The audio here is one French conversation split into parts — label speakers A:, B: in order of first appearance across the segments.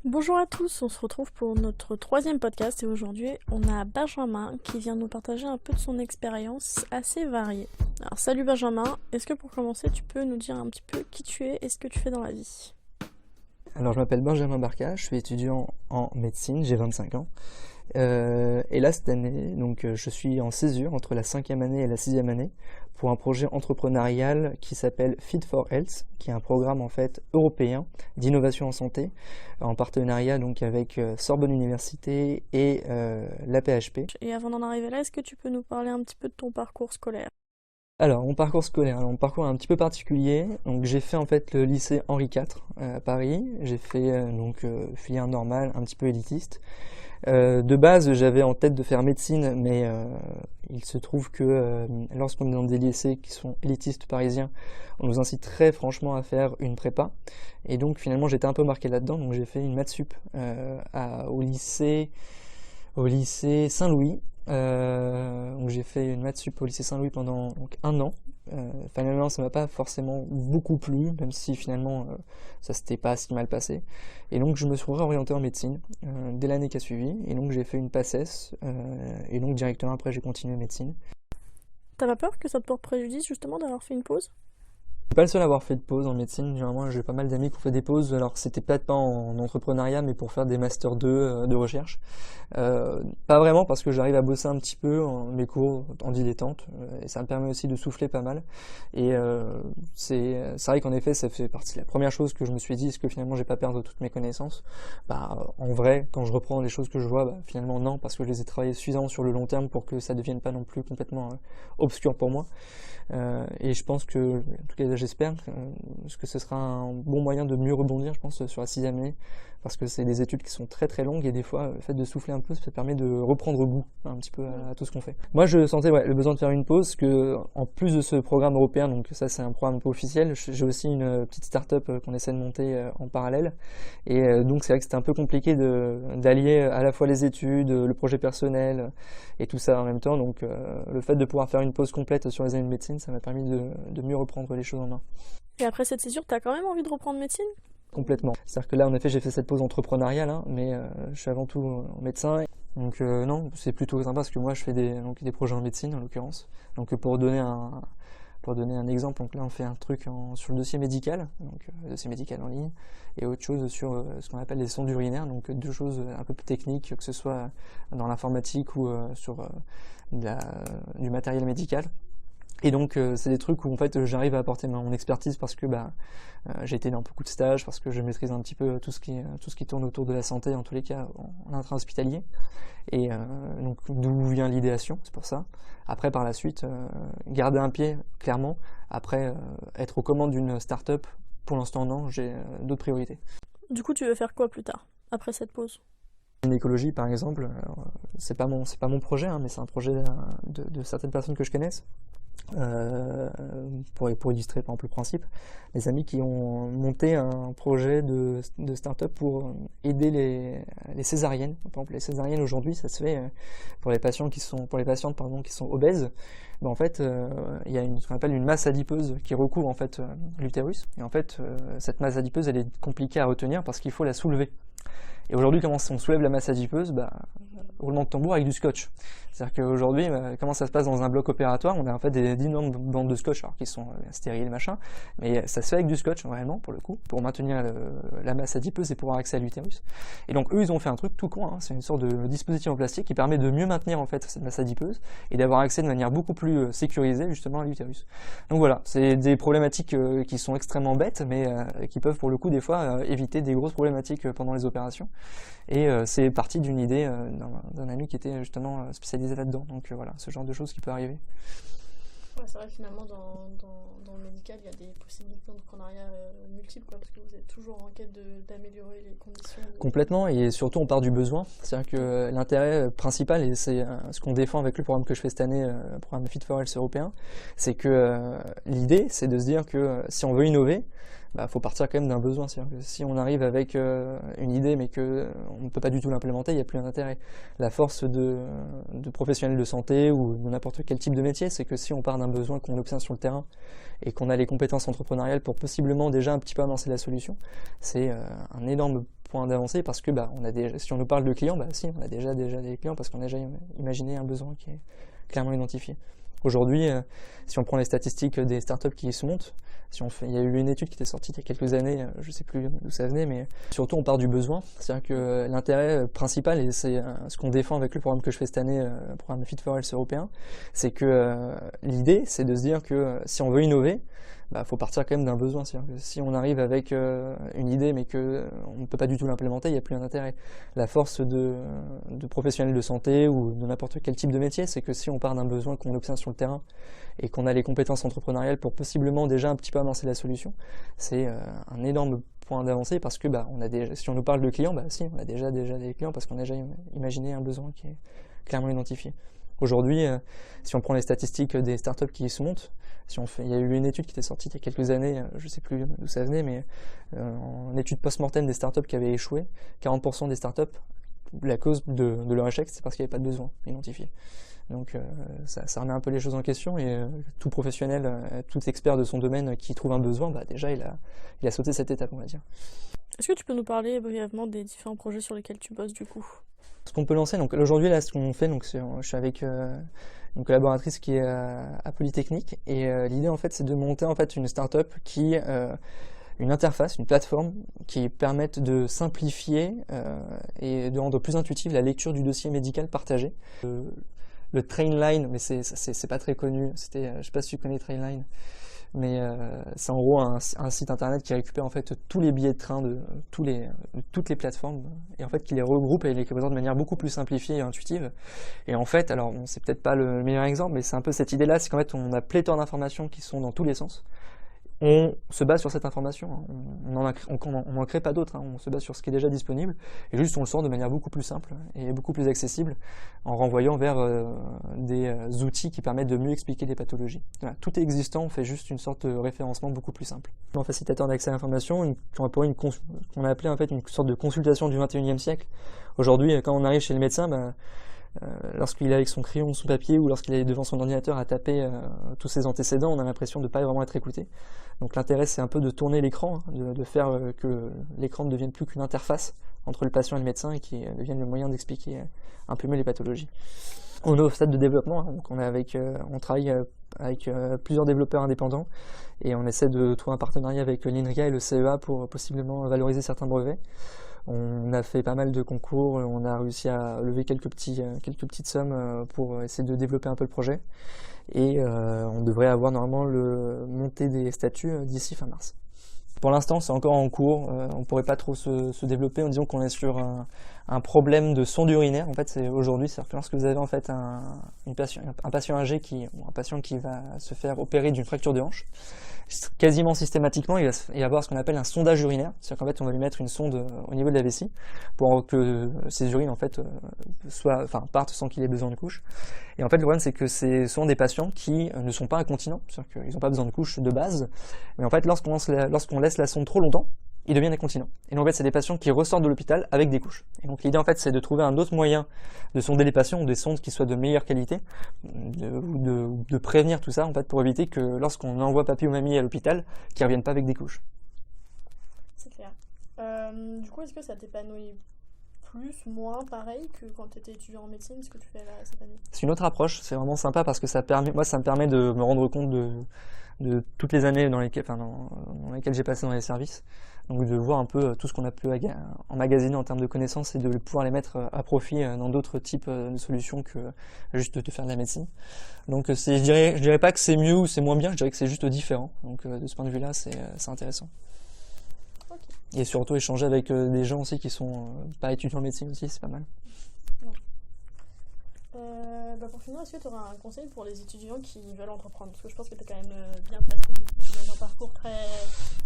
A: Bonjour à tous, on se retrouve pour notre troisième podcast et aujourd'hui on a Benjamin qui vient nous partager un peu de son expérience assez variée. Alors salut Benjamin, est-ce que pour commencer tu peux nous dire un petit peu qui tu es et ce que tu fais dans la vie?
B: Alors, je m'appelle Benjamin Barca, je suis étudiant en médecine, j'ai 25 ans. Et là, cette année, je suis en césure entre la 5e année et la 6e année pour un projet entrepreneurial qui s'appelle Fit for Health, qui est un programme en fait européen d'innovation en santé, en partenariat donc avec Sorbonne Université et la PHP.
A: Et avant d'en arriver là, est-ce que tu peux nous parler un petit peu de ton parcours scolaire?
B: Alors, mon parcours scolaire, mon parcours est un petit peu particulier. Donc, j'ai fait en fait le lycée Henri IV à Paris. J'ai fait filière normale, un petit peu élitiste. De base, j'avais en tête de faire médecine, mais il se trouve que lorsqu'on est dans des lycées qui sont élitistes parisiens, on nous incite très franchement à faire une prépa. Et donc, finalement, j'étais un peu marqué là-dedans. Donc, j'ai fait une maths sup au lycée Saint-Louis. Donc j'ai fait une maths sup au lycée Saint-Louis pendant un an. Finalement, ça m'a pas forcément beaucoup plu, même si finalement ça s'était pas si mal passé. Et donc je me suis réorienté en médecine dès l'année qui a suivi. Et donc j'ai fait une PACES. Et donc directement après j'ai continué médecine.
A: T'as pas peur que ça te porte préjudice justement d'avoir fait une pause?
B: Je suis pas le seul à avoir fait de pause en médecine. Généralement, j'ai pas mal d'amis qui ont fait des pauses. Alors, c'était peut-être pas en entrepreneuriat, mais pour faire des Master 2 de recherche. Pas vraiment parce que j'arrive à bosser un petit peu mes cours en dilettante. Et ça me permet aussi de souffler pas mal. Et c'est vrai qu'en effet, ça fait partie de la première chose que je me suis dit, est-ce que finalement, j'ai pas perdre toutes mes connaissances? Bah, en vrai, quand je reprends les choses que je vois, bah, finalement, non, parce que je les ai travaillées suffisamment sur le long terme pour que ça devienne pas non plus complètement obscur pour moi. Et je pense que, en tout cas j'espère que ce sera un bon moyen de mieux rebondir, je pense, sur la 6e année, parce que c'est des études qui sont très très longues et des fois le fait de souffler un peu, ça permet de reprendre goût un petit peu à tout ce qu'on fait. Moi je sentais le besoin de faire une pause, que en plus de ce programme européen, donc ça c'est un programme un peu officiel, j'ai aussi une petite start-up qu'on essaie de monter en parallèle. Et donc c'est vrai que c'était un peu compliqué d'allier à la fois les études, le projet personnel et tout ça en même temps. Donc le fait de pouvoir faire une pause complète sur les années de médecine, ça m'a permis de mieux reprendre les choses en main.
A: Et après cette césure, t'as quand même envie de reprendre médecine?
B: Complètement. C'est-à-dire que là, en effet, j'ai fait cette pause entrepreneuriale, hein, mais je suis avant tout médecin. Donc non, c'est plutôt sympa parce que moi, je fais des projets en médecine, en l'occurrence. Donc pour donner un exemple, donc là, on fait un truc sur le dossier médical, donc dossier médical en ligne, et autre chose sur ce qu'on appelle les sondes urinaires, donc deux choses un peu plus techniques, que ce soit dans l'informatique ou sur du matériel médical. Et donc c'est des trucs où en fait j'arrive à apporter mon expertise parce que j'ai été dans beaucoup de stages, parce que je maîtrise un petit peu tout ce qui tourne autour de la santé, en tous les cas en intra-hospitalier. Et donc d'où vient l'idéation, c'est pour ça. Après par la suite, garder un pied clairement. Après être aux commandes d'une start-up, pour l'instant non, j'ai d'autres priorités.
A: Du coup tu veux faire quoi plus tard, après cette pause?
B: Une écologie par exemple, c'est pas mon projet, hein, mais c'est un projet de certaines personnes que je connaisse. Pour illustrer par exemple le principe, les amis qui ont monté un projet de start-up pour aider les césariennes. Par exemple, les césariennes aujourd'hui, ça se fait pour les patientes pardon, qui sont obèses. En fait, il y a ce qu'on appelle une masse adipeuse qui recouvre en fait l'utérus. Et en fait, cette masse adipeuse, elle est compliquée à retenir parce qu'il faut la soulever. Et aujourd'hui, comment on soulève la masse adipeuse? Roulement de tambour avec du scotch. C'est-à-dire qu'aujourd'hui, comment ça se passe dans un bloc opératoire? On a en fait d'énormes bandes de scotch, alors qui sont stériles, machin, mais ça se fait avec du scotch, vraiment, pour le coup, pour maintenir la masse adipeuse et pouvoir accès à l'utérus. Et donc, eux, ils ont fait un truc tout con, hein, c'est une sorte de dispositif en plastique qui permet de mieux maintenir, en fait, cette masse adipeuse et d'avoir accès de manière beaucoup plus sécurisée, justement, à l'utérus. Donc voilà, c'est des problématiques qui sont extrêmement bêtes, mais qui peuvent, pour le coup, des fois, éviter des grosses problématiques pendant les opérations. Et c'est parti d'une idée d'un ami qui était justement spécialisé là-dedans. Donc voilà, ce genre de choses qui peut arriver.
A: Ouais, c'est vrai que finalement dans le médical il y a des possibilités d'entrepreneuriat multiples quoi, parce que vous êtes toujours en quête d'améliorer les conditions.
B: Complètement, et surtout on part du besoin. C'est-à-dire que l'intérêt principal, et c'est ce qu'on défend avec le programme que je fais cette année, le programme Fit for Health européen, c'est que l'idée c'est de se dire que si on veut innover, faut partir quand même d'un besoin. C'est-à-dire que si on arrive avec une idée mais qu'on ne peut pas du tout l'implémenter, il n'y a plus d'intérêt. La force de professionnels de santé ou de n'importe quel type de métier, c'est que si on part d'un besoin qu'on obtient sur le terrain et qu'on a les compétences entrepreneuriales pour possiblement déjà un petit peu avancer la solution, c'est un énorme point d'avancée parce que si on nous parle de clients, si, on a déjà des clients parce qu'on a déjà imaginé un besoin qui est clairement identifié. Aujourd'hui, si on prend les statistiques des startups qui se montent, il y a eu une étude qui était sortie il y a quelques années, je ne sais plus d'où ça venait, mais surtout on part du besoin. C'est-à-dire que l'intérêt principal, et c'est ce qu'on défend avec le programme que je fais cette année, le programme Fit for Health européen, c'est que l'idée, c'est de se dire que si on veut innover, faut partir quand même d'un besoin. C'est-à-dire que si on arrive avec une idée mais qu'on ne peut pas du tout l'implémenter, il n'y a plus un intérêt. La force de professionnels de santé ou de n'importe quel type de métier, c'est que si on part d'un besoin qu'on obtient sur le terrain et qu'on a les compétences entrepreneuriales pour possiblement déjà un petit peu amorcer la solution, c'est un énorme point d'avancée parce que si on nous parle de clients, si, on a déjà des clients parce qu'on a déjà imaginé un besoin qui est clairement identifié. Aujourd'hui, si on prend les statistiques des startups qui se montent, il y a eu une étude qui était sortie il y a quelques années, je ne sais plus d'où ça venait, mais en étude post-mortem des startups qui avaient échoué, 40% des startups, la cause de leur échec, c'est parce qu'il n'y avait pas de besoin identifié. Donc ça remet un peu les choses en question et tout professionnel, tout expert de son domaine qui trouve un besoin, déjà il a sauté cette étape, on va dire.
A: Est-ce que tu peux nous parler brièvement des différents projets sur lesquels tu bosses du coup?
B: Ce qu'on peut lancer, donc aujourd'hui là ce qu'on fait, je suis avec une collaboratrice qui est à Polytechnique et l'idée en fait c'est de monter en fait une start-up qui une interface, une plateforme qui permette de simplifier et de rendre plus intuitive la lecture du dossier médical partagé. Le Trainline, mais c'est pas très connu, je sais pas si tu connais Trainline, mais c'est en gros un site internet qui récupère en fait tous les billets de train de toutes les plateformes et en fait qui les regroupe et les présente de manière beaucoup plus simplifiée et intuitive. Et en fait, alors c'est peut-être pas le meilleur exemple, mais c'est un peu cette idée-là, c'est qu'en fait on a pléthore d'informations qui sont dans tous les sens. On se base sur cette information, on n'en crée pas d'autres, on se base sur ce qui est déjà disponible et juste on le sort de manière beaucoup plus simple et beaucoup plus accessible en renvoyant vers des outils qui permettent de mieux expliquer les pathologies. Voilà, tout est existant, on fait juste une sorte de référencement beaucoup plus simple. Un facilitateur d'accès à l'information, qu'on a appelé en fait une sorte de consultation du 21e siècle. Aujourd'hui, quand on arrive chez le médecin, lorsqu'il est avec son crayon, son papier ou lorsqu'il est devant son ordinateur à taper tous ses antécédents, on a l'impression de ne pas vraiment être écouté. Donc l'intérêt c'est un peu de tourner l'écran, de faire que l'écran ne devienne plus qu'une interface entre le patient et le médecin et qui devienne le moyen d'expliquer un peu mieux les pathologies. On est au stade de développement, donc on travaille avec plusieurs développeurs indépendants et on essaie de trouver un partenariat avec l'INRIA et le CEA pour possiblement valoriser certains brevets. On a fait pas mal de concours, on a réussi à lever quelques petites sommes pour essayer de développer un peu le projet. Et on devrait avoir normalement le montée des statuts d'ici fin mars. Pour l'instant, c'est encore en cours, on pourrait pas trop se développer en disant qu'on est sur un problème de sonde urinaire. En fait, aujourd'hui, c'est lorsque vous avez en fait un patient âgé un patient qui va se faire opérer d'une fracture de hanche, quasiment systématiquement, il va y avoir ce qu'on appelle un sondage urinaire. C'est-à-dire qu'en fait, on va lui mettre une sonde au niveau de la vessie pour que ses urines en fait partent sans qu'il ait besoin de couche. Et en fait, le problème, c'est que c'est souvent des patients qui ne sont pas incontinents, c'est-à-dire qu'ils n'ont pas besoin de couche de base. Mais en fait, lorsqu'on laisse la sonde trop longtemps, ils deviennent incontinents. Et donc en fait, c'est des patients qui ressortent de l'hôpital avec des couches. Et donc l'idée en fait, c'est de trouver un autre moyen de sonder les patients ou des sondes qui soient de meilleure qualité, de prévenir tout ça en fait pour éviter que lorsqu'on envoie papy ou mamie à l'hôpital, qu'ils reviennent pas avec des couches.
A: C'est clair. Du coup, est-ce que ça t'épanouit plus, moins, pareil que quand tu étais étudiant en médecine, ce que tu fais là cette année?
B: C'est une autre approche, c'est vraiment sympa parce que ça me permet de me rendre compte de toutes les années dans lesquelles j'ai passé dans les services. Donc de voir un peu tout ce qu'on a pu emmagasiner en termes de connaissances et de pouvoir les mettre à profit dans d'autres types de solutions que juste de faire de la médecine. Donc je dirais pas que c'est mieux ou c'est moins bien, je dirais que c'est juste différent. Donc de ce point de vue-là, c'est intéressant. Okay. Et surtout échanger avec des gens aussi qui sont pas étudiants en médecine aussi, c'est pas mal.
A: Pour finir, est-ce que tu auras un conseil pour les étudiants qui veulent entreprendre? Parce que je pense que tu es quand même bien placé dans un parcours très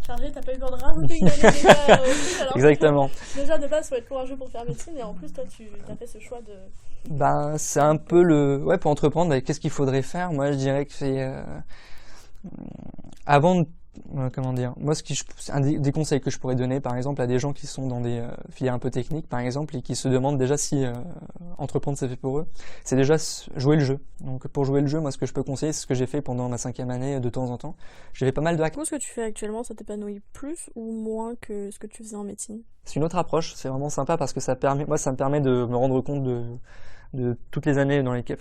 A: chargé, tu n'as pas eu peur de rajouter une année déjà aussi, alors
B: exactement.
A: Déjà de base, il faut être courageux pour faire médecine et en plus, toi, tu as fait ce choix de...
B: C'est un peu pour entreprendre, qu'est-ce qu'il faudrait faire? Moi, je dirais que c'est... avant de comment dire, moi un des conseils que je pourrais donner par exemple à des gens qui sont dans des filières un peu techniques par exemple et qui se demandent déjà si entreprendre c'est fait pour eux, c'est déjà jouer le jeu. Donc pour jouer le jeu, moi ce que je peux conseiller, c'est ce que j'ai fait pendant ma 5e année de temps en temps. J'ai fait pas mal de
A: Du coup, ce que tu fais actuellement, ça t'épanouit plus ou moins que ce que tu faisais en médecine?
B: C'est une autre approche, c'est vraiment sympa parce que ça me permet de me rendre compte de toutes les années dans lesquelles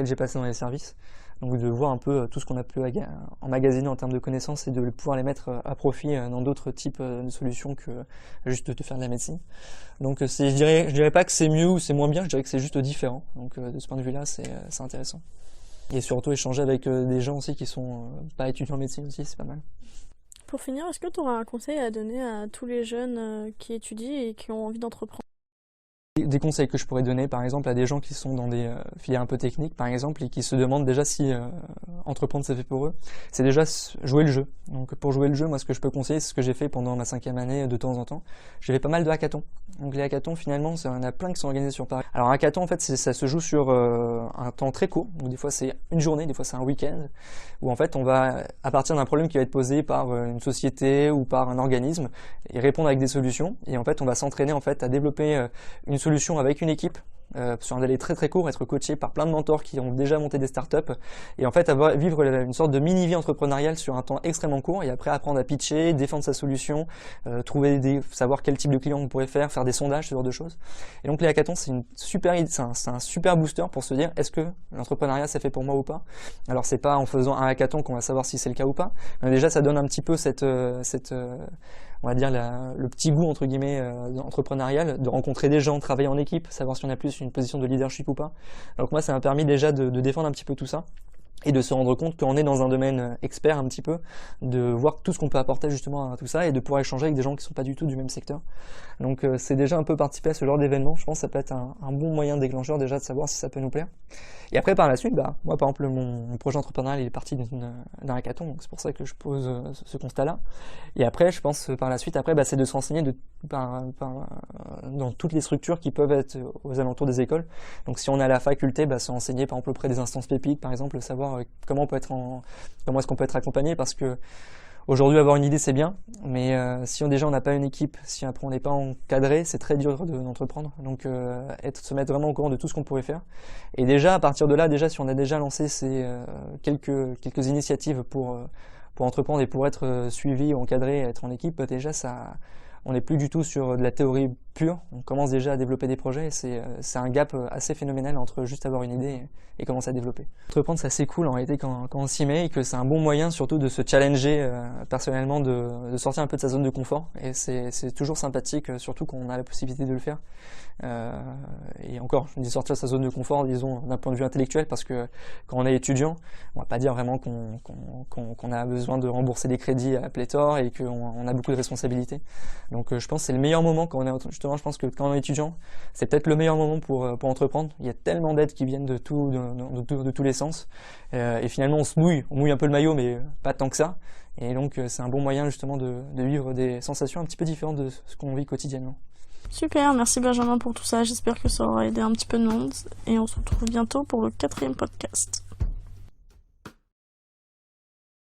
B: j'ai passé dans les services. Donc de voir un peu tout ce qu'on a pu emmagasiner en termes de connaissances et de pouvoir les mettre à profit dans d'autres types de solutions que juste de faire de la médecine. Donc je dirais pas que c'est mieux ou c'est moins bien, je dirais que c'est juste différent. Donc de ce point de vue-là, c'est intéressant. Et surtout échanger avec des gens aussi qui sont pas étudiants en médecine aussi, c'est pas mal.
A: Pour finir, est-ce que tu auras un conseil à donner à tous les jeunes qui étudient et qui ont envie d'entreprendre?
B: Des conseils que je pourrais donner par exemple à des gens qui sont dans des filières un peu techniques par exemple et qui se demandent déjà si entreprendre c'est fait pour eux, c'est déjà jouer le jeu. Donc pour jouer le jeu, moi ce que je peux conseiller, c'est ce que j'ai fait pendant ma 5e année de temps en temps. J'ai fait pas mal de hackathons. Donc les hackathons finalement, il y en a plein qui sont organisés sur Paris. Alors un hackathon en fait ça se joue sur un temps très court, donc des fois c'est une journée, des fois c'est un week-end, où en fait on va à partir d'un problème qui va être posé par une société ou par un organisme et répondre avec des solutions, et en fait on va s'entraîner en fait à développer une solution avec une équipe sur un délai très très court, être coaché par plein de mentors qui ont déjà monté des startups et en fait vivre une sorte de mini-vie entrepreneuriale sur un temps extrêmement court et après apprendre à pitcher, défendre sa solution, savoir quel type de client on pourrait faire des sondages, ce genre de choses. Et donc les hackathons, c'est un super booster pour se dire est-ce que l'entrepreneuriat c'est fait pour moi ou pas. Alors c'est pas en faisant un hackathon qu'on va savoir si c'est le cas ou pas, mais déjà ça donne un petit peu on va dire le petit goût entre guillemets entrepreneurial, de rencontrer des gens, travailler en équipe, savoir si on a plus une position de leadership ou pas. Donc moi ça m'a permis déjà de défendre un petit peu tout ça et de se rendre compte qu'on est dans un domaine expert un petit peu, de voir tout ce qu'on peut apporter justement à tout ça et de pouvoir échanger avec des gens qui sont pas du tout du même secteur. Donc c'est déjà un peu participer à ce genre d'événement, je pense que ça peut être un bon moyen déclencheur déjà de savoir si ça peut nous plaire. Et après par la suite, moi par exemple mon projet entrepreneurial il est parti d'un hackathon, donc c'est pour ça que je pose ce constat-là. Et après je pense par la suite, c'est de se renseigner dans toutes les structures qui peuvent être aux alentours des écoles. Donc si on est à la faculté, se renseigner par exemple auprès des instances pépites, par exemple, savoir comment est-ce qu'on peut être accompagné, parce que aujourd'hui avoir une idée c'est bien, mais si déjà on n'a pas une équipe, si après on n'est pas encadré, c'est très dur d'entreprendre. Donc se mettre vraiment au courant de tout ce qu'on pourrait faire. Et déjà à partir de là, si on a déjà lancé quelques initiatives pour entreprendre et pour être suivi, encadré, être en équipe, déjà on n'est plus du tout sur de la théorie pure, on commence déjà à développer des projets et c'est un gap assez phénoménal entre juste avoir une idée et commencer à développer. Entreprendre c'est assez cool en réalité quand on s'y met et que c'est un bon moyen surtout de se challenger personnellement, de sortir un peu de sa zone de confort et c'est toujours sympathique, surtout quand on a la possibilité de le faire. Et encore, je dis sortir de sa zone de confort, disons d'un point de vue intellectuel, parce que quand on est étudiant, on va pas dire vraiment qu'on a besoin de rembourser des crédits à pléthore et qu'on a beaucoup de responsabilités. Donc je pense que c'est le meilleur moment justement, je pense que quand on est étudiant, c'est peut-être le meilleur moment pour entreprendre. Il y a tellement d'aides qui viennent de tous les sens. Et finalement on mouille un peu le maillot, mais pas tant que ça. Et donc c'est un bon moyen justement de vivre des sensations un petit peu différentes de ce qu'on vit quotidiennement.
A: Super, merci Benjamin pour tout ça, j'espère que ça aura aidé un petit peu de monde et on se retrouve bientôt pour le 4e podcast.